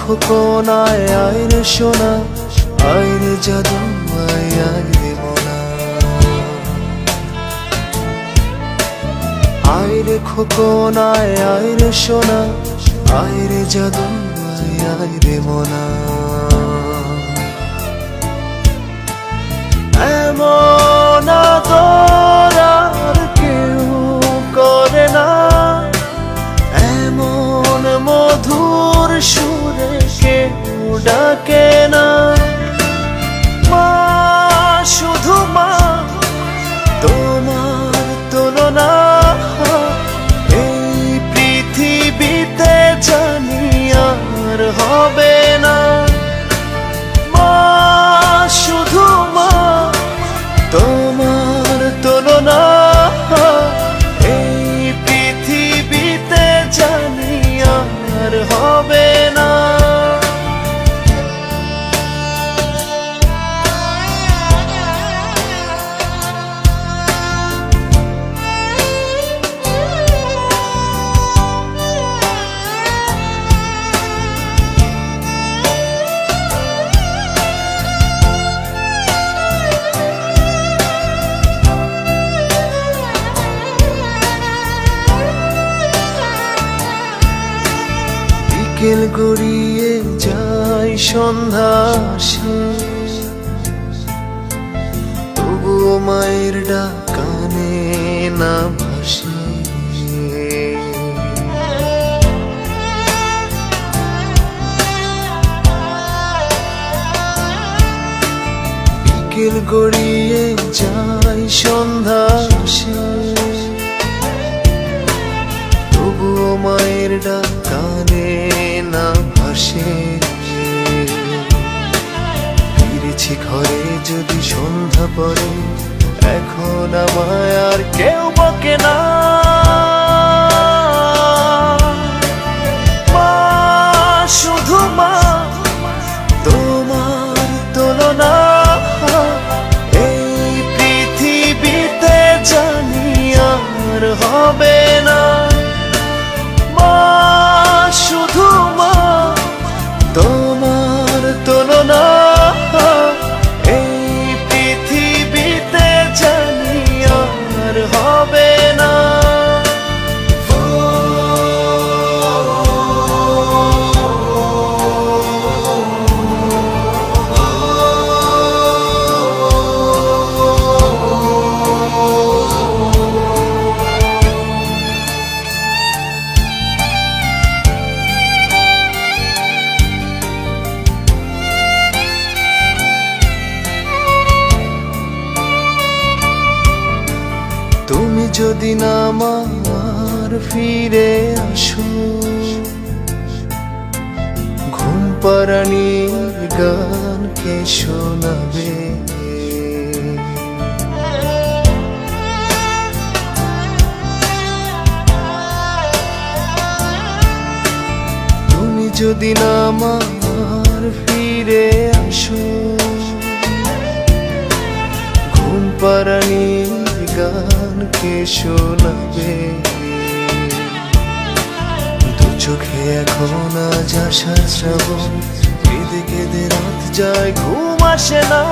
খোকনায় আয় রে সোনা, আয় রে জাদু, আয় আয় রে মোনা। আয় রে খোকনায় আয় রে সোনা, আয় রে জাদু, আয় আয় রে মোনা। এমন আদর আর কেউ করে না, এমন মধুর সুরে কেউ ডাকে না। মা, শুধু মা, তোমার তুলনা এই পৃথিবীতে জানি আর হবে না। মা, শুধু মা, তোমার তুলনা এই পৃথিবীতে জানি আর হবে না। বিকেল গড়িয়ে যায় সন্ধ্যা আসে, তবুও মায়ের ডাক কানে না ভাসে। বিকেল গড়িয়ে যায় সন্ধ্যা আসে, তবুও মায়ের ডাক কানে না ভাসে। ফিরেছি ঘরে যদি সন্ধ্যা পড়ে, এখন আমায় আর কেউ বকে না। মা, শুধু মা, তোমার তুলনা এই পৃথিবীতে জানি আর হবে না। মা, শুধু মা, তোমার তুলনা এই পৃথিবীতে জানি আর হবে না। তুমি যদি না আমার ফিরে আসো, ঘুম পাড়ানির গান কে শোনাবে। তুমি যদি না আমার ফিরে আসো, ঘুম পাড়ানির গান কে শোনাবে। দু চোখে এখন আজ আশার শ্রাবণ, কেঁদে কেঁদে রাত যায়, ঘুম আসে না।